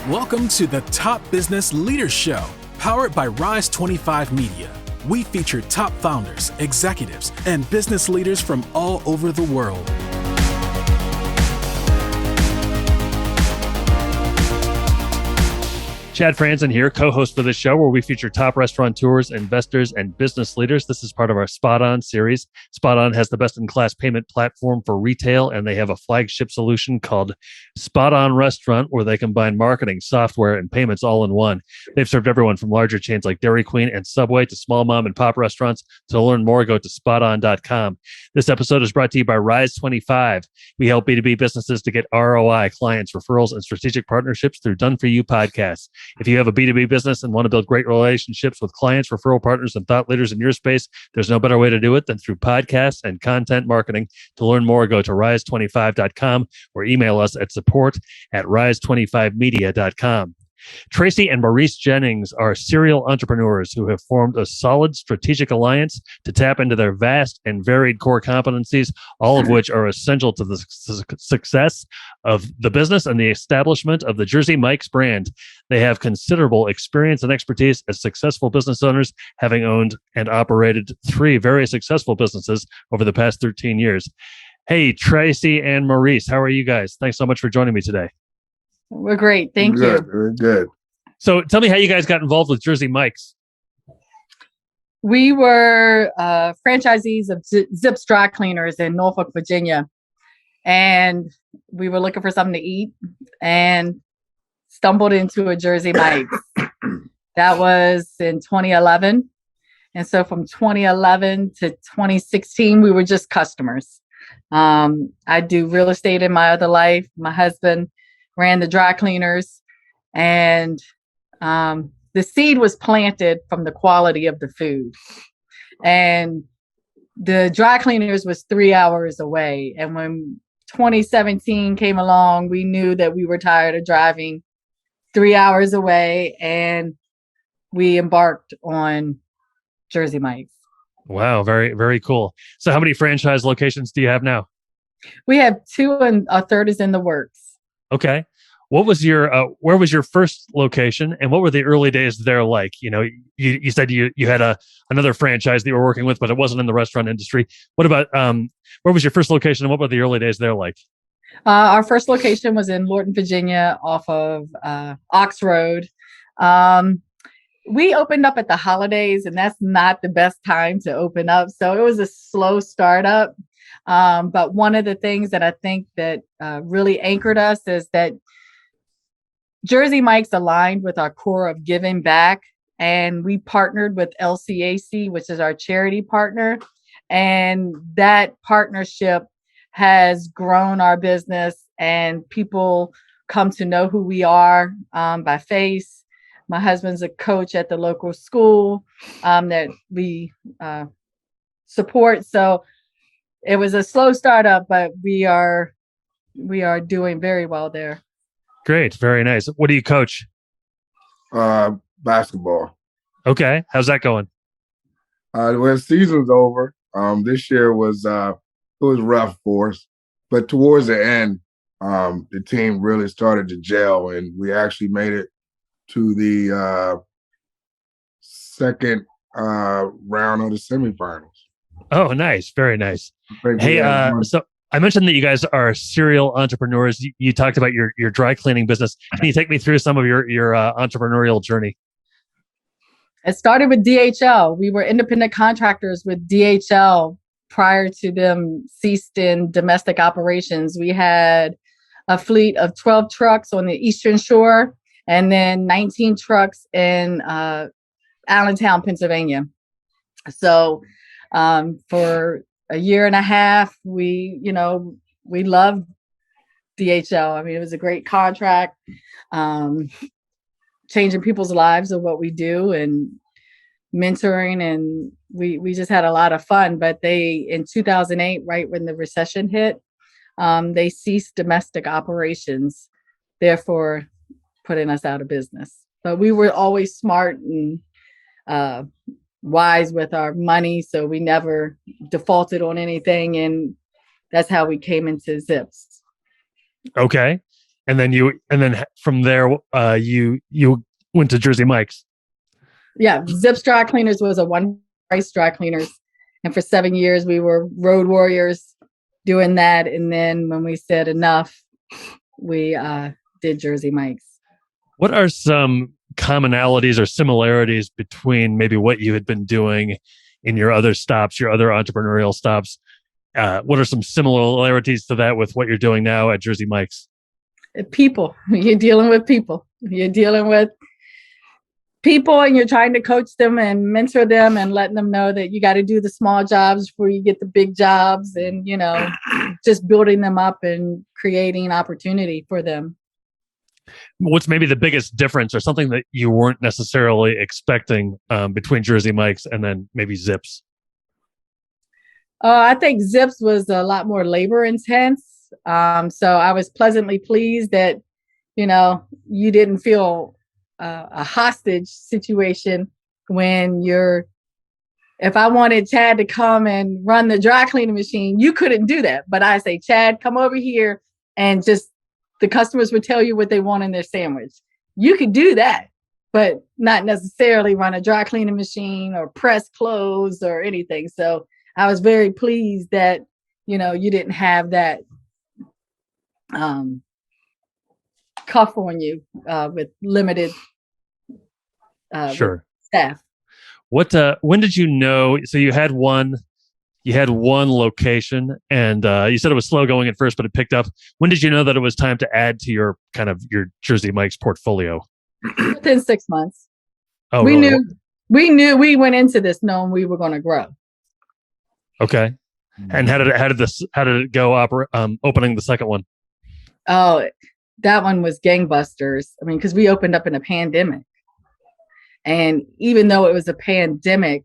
Welcome to the Top Business Leaders Show, powered by Rise 25 Media. We feature top founders, executives, and business leaders from all over the world. Chad Franzen here, co-host for this show where we feature top restaurateurs, investors, and business leaders. This is part of our SpotOn Series. SpotOn has the best-in-class payment platform for retail, and they have a flagship solution called SpotOn Restaurant, where they combine marketing, software, and payments all in one. They've served everyone from larger chains like Dairy Queen and Subway to small mom and pop restaurants. To learn more, go to SpotOn.com. This episode is brought to you by Rise 25. We help B2B businesses to get ROI, clients, referrals, and strategic partnerships through Done For You podcasts. If you have a B2B business and want to build great relationships with clients, referral partners, and thought leaders in your space, there's no better way to do it than through podcasts and content marketing. To learn more, go to rise25.com or email us at support@rise25media.com. Tracy and Maurice Jennings are serial entrepreneurs who have formed a solid strategic alliance to tap into their vast and varied core competencies, all of which are essential to the success of the business and the establishment of the Jersey Mike's brand. They have considerable experience and expertise as successful business owners, having owned and operated 3 very successful businesses over the past 13 years. Hey, Tracy and Maurice, how are you guys? Thanks so much for joining me today. We're great. Thank you. We're good. So tell me how you guys got involved with Jersey Mike's. We were franchisees of Zips Dry Cleaners in Norfolk, Virginia. And we were looking for something to eat and stumbled into a Jersey Mike's. That was in 2011. And so from 2011 to 2016, we were just customers. I do real estate in my other life. My husband ran the dry cleaners, and the seed was planted from the quality of the food. And the dry cleaners was 3 hours away. And when 2017 came along, we knew that we were tired of driving 3 hours away, and we embarked on Jersey Mike's. Wow, very, very cool. So how many franchise locations do you have now? We have 2, and a third is in the works. Okay. What was your where was your first location, and what were the early days there like? You know, you said you had another franchise that you were working with, but it wasn't in the restaurant industry. What about where was your first location, and what were the early days there like? Our first location was in Lorton, Virginia, off of Ox Road. We opened up at the holidays, and that's not the best time to open up. So it was a slow startup. But one of the things that I think that really anchored us is that Jersey Mike's aligned with our core of giving back. And we partnered with LCAC, which is our charity partner. And that partnership has grown our business, and people come to know who we are by face. My husband's a coach at the local school that we support. So it was a slow startup, but we are doing very well there. Great. Very nice. What do you coach? Basketball. Okay. How's that going? When season's over, this year was it was rough for us, but towards the end, the team really started to gel, and we actually made it to the second round of the semifinals. Oh, nice. Very nice. Hey, so I mentioned that you guys are serial entrepreneurs. You talked about your dry cleaning business. Can you take me through some of your entrepreneurial journey? It started with DHL. We were independent contractors with DHL prior to them ceased in domestic operations. We had a fleet of 12 trucks on the Eastern Shore, and then 19 trucks in Allentown, Pennsylvania. So for a year and a half, we loved DHL. I mean, it was a great contract, changing people's lives of what we do and mentoring. And we just had a lot of fun. But in 2008, right when the recession hit, they ceased domestic operations, therefore putting us out of business. But we were always smart and wise with our money, so we never defaulted on anything, and that's how we came into Zips. Okay. And then from there, you went to Jersey Mike's. Yeah, Zips Dry Cleaners was a one price dry cleaners, and for 7 years we were road warriors doing that. And then when we said enough, we did Jersey Mike's. What are some commonalities or similarities between maybe what you had been doing in your other stops, your other entrepreneurial stops? What are some similarities to that with what you're doing now at Jersey Mike's? People. You're dealing with people. You're dealing with people, and you're trying to coach them and mentor them and letting them know that you got to do the small jobs before you get the big jobs, and, just building them up and creating opportunity for them. What's maybe the biggest difference or something that you weren't necessarily expecting between Jersey Mike's and then maybe Zips? I think Zips was a lot more labor intense. So I was pleasantly pleased that, you didn't feel a hostage situation when if I wanted Chad to come and run the dry cleaning machine, you couldn't do that. But I say, Chad, come over here, and just the customers would tell you what they want in their sandwich. You could do that, but not necessarily run a dry cleaning machine or press clothes or anything. So I was very pleased that, you didn't have that cuff on you with limited Sure. staff. When did you know? So you had one location, and you said it was slow going at first, but it picked up. When did you know that it was time to add to your Jersey Mike's portfolio? Within 6 months. Oh, we really? we went into this knowing we were going to grow. Okay. And how did it go opening the second one? Oh, that one was gangbusters. I mean, because we opened up in a pandemic. And even though it was a pandemic,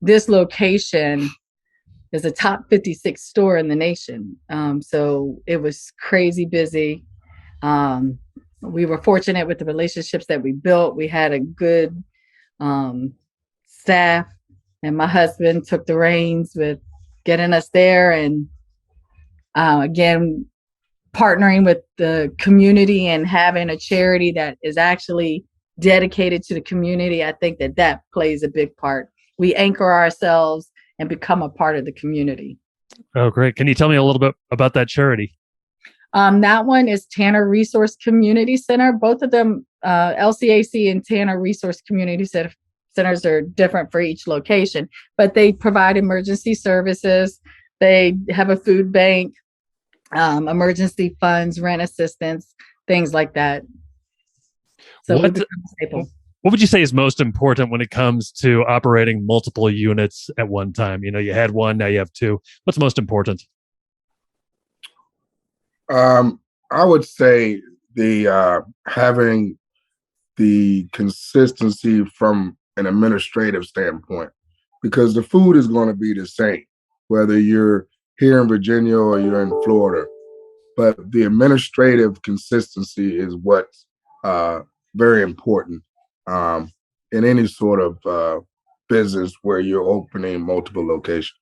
this location is a top 56 store in the nation. So it was crazy busy. We were fortunate with the relationships that we built. We had a good staff, and my husband took the reins with getting us there. And again, partnering with the community and having a charity that is actually dedicated to the community. I think that plays a big part. We anchor ourselves and become a part of the community. Oh, great. Can you tell me a little bit about that charity? That one is Tanner Resource Community Center. Both of them, LCAC and Tanner Resource Community Centers, are different for each location, but they provide emergency services. They have a food bank, emergency funds, rent assistance, things like that. So what would you say is most important when it comes to operating multiple units at one time? You had one, now you have two. What's most important? I would say the having the consistency from an administrative standpoint, because the food is going to be the same, whether you're here in Virginia or you're in Florida. But the administrative consistency is what's very important in any sort of business where you're opening multiple locations.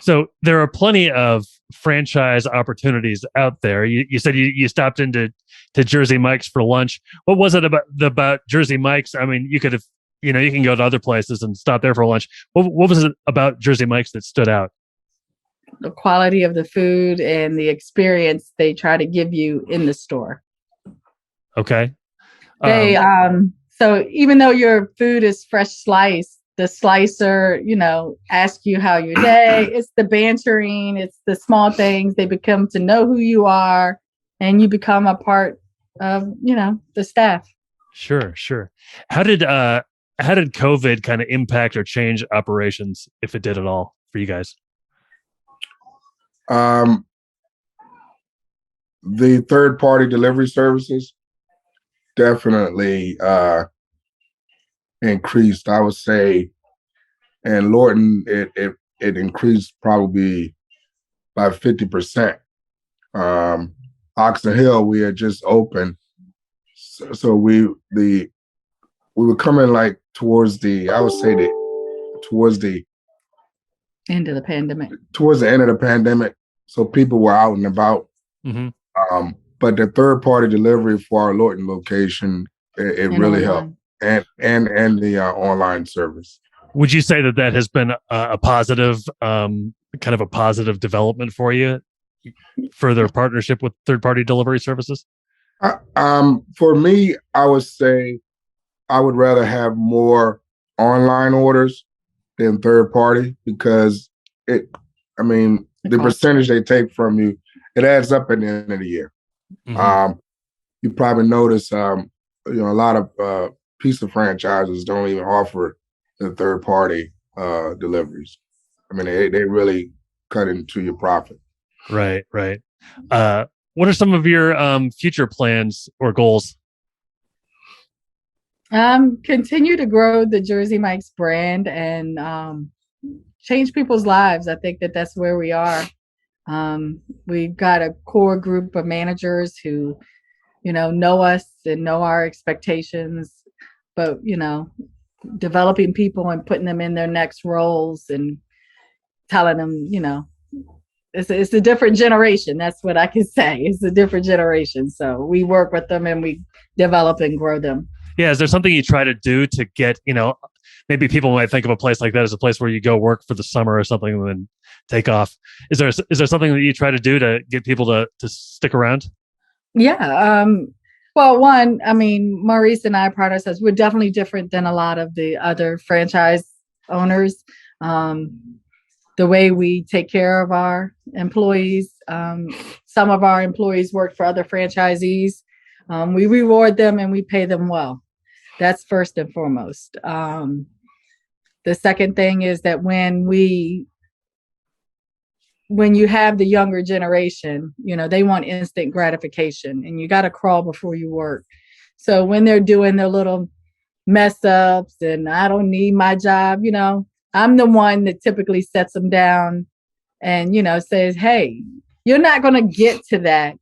So there are plenty of franchise opportunities out there. You said you stopped into Jersey Mike's for lunch. What was it about Jersey Mike's? I mean, you could have, you can go to other places and stop there for lunch. What was it about Jersey Mike's that stood out? The quality of the food and the experience they try to give you in the store. Okay. They so even though your food is fresh sliced, the slicer, ask you how your day. It's the bantering, it's the small things. They become to know who you are, and you become a part of, the staff. Sure. How did COVID kind of impact or change operations, if it did at all, for you guys? The third-party delivery services definitely increased, I would say. And Lorton, it increased probably by 50%. Oxon Hill, we had just opened, so we were coming like towards the End of the pandemic. Towards the end of the pandemic, so people were out and about. Mm-hmm. but the third party delivery for our Lorton location, it really helped, and the online service. Would you say that has been a positive, kind of a positive development for you? Further partnership with third party delivery services? For me, I would say I would rather have more online orders than third party, because the percentage they take from you, it adds up at the end of the year. Mm-hmm. You probably notice, a lot of pizza franchises don't even offer the third party deliveries. I mean, they really cut into your profit. Right. What are some of your future plans or goals? Continue to grow the Jersey Mike's brand and change people's lives. I think that's where we are. We've got a core group of managers who, know us and know our expectations, but, developing people and putting them in their next roles and telling them, it's a different generation. That's what I can say. It's a different generation. So we work with them and we develop and grow them. Yeah. Is there something you try to do to get, maybe people might think of a place like that as a place where you go work for the summer or something and then take off. Is there something that you try to do to get people to stick around? Yeah. Well, one, Maurice and I pride ourselves. We're definitely different than a lot of the other franchise owners. The way we take care of our employees. Some of our employees work for other franchisees. We reward them and we pay them well. That's first and foremost. The second thing is that when you have the younger generation, they want instant gratification, and you got to crawl before you work. So when they're doing their little mess ups and I don't need my job, I'm the one that typically sets them down and, says, hey, you're not going to get to that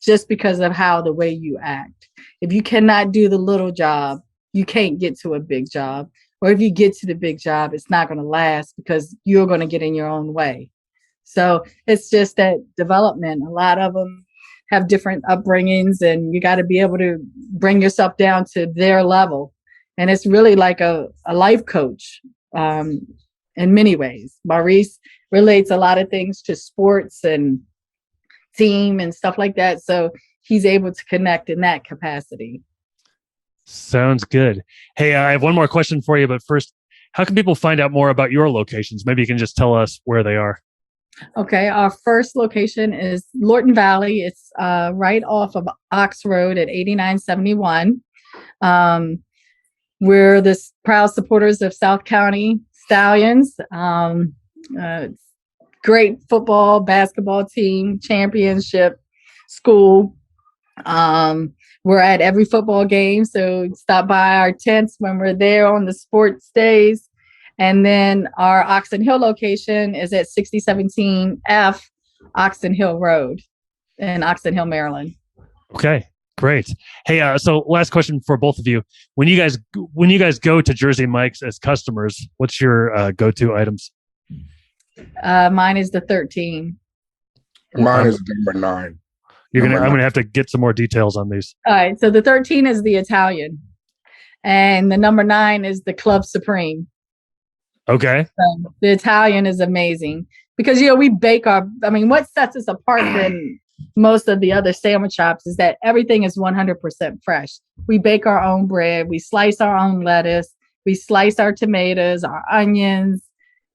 just because of the way you act. If you cannot do the little job, you can't get to a big job. Or if you get to the big job, it's not going to last because you're going to get in your own way. So it's just that development. A lot of them have different upbringings, and you got to be able to bring yourself down to their level. And it's really like a life coach in many ways. Maurice relates a lot of things to sports and team and stuff like that. So he's able to connect in that capacity. Sounds good. Hey, I have one more question for you, but first, how can people find out more about your locations? Maybe you can just tell us where they are. Okay, our first location is Lorton Valley. It's right off of Ox Road at 8971. We're the proud supporters of South County Stallions. Great football, basketball team, championship school. We're at every football game, so stop by our tents when we're there on the sports days. And then our Oxon Hill location is at 6017 F Oxon Hill Road in Oxon Hill, Maryland. Okay, great. Hey, so last question for both of you. When you guys go to Jersey Mike's as customers, what's your go-to items? Mine is the 13. Mine is number 9. I'm gonna have to get some more details on these. All right. So the 13 is the Italian, and the number 9 is the Club Supreme. Okay. So the Italian is amazing because we bake what sets us apart than most of the other sandwich shops is that everything is 100% fresh. We bake our own bread, we slice our own lettuce, we slice our tomatoes, our onions.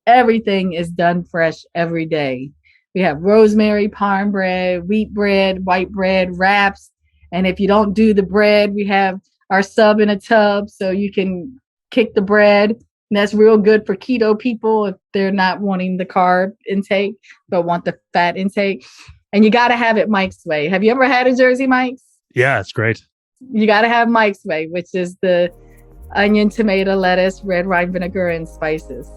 Everything is done fresh every day. We have rosemary, parm bread, wheat bread, white bread, wraps. And if you don't do the bread, we have our sub in a tub so you can kick the bread. And that's real good for keto people if they're not wanting the carb intake, but want the fat intake. And you got to have it Mike's way. Have you ever had a Jersey Mike's? Yeah, it's great. You got to have Mike's way, which is the onion, tomato, lettuce, red wine vinegar, and spices.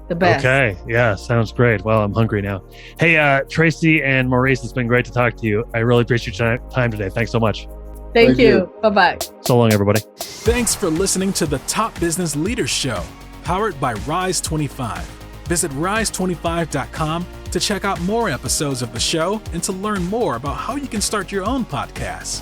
The best. Okay. Yeah. Sounds great. Well, I'm hungry now. Hey, Tracy and Maurice, it's been great to talk to you. I really appreciate your time today. Thanks so much. Thank you. Bye-bye. So long, everybody. Thanks for listening to the Top Business Leaders Show, powered by Rise 25. Visit rise25.com to check out more episodes of the show and to learn more about how you can start your own podcast.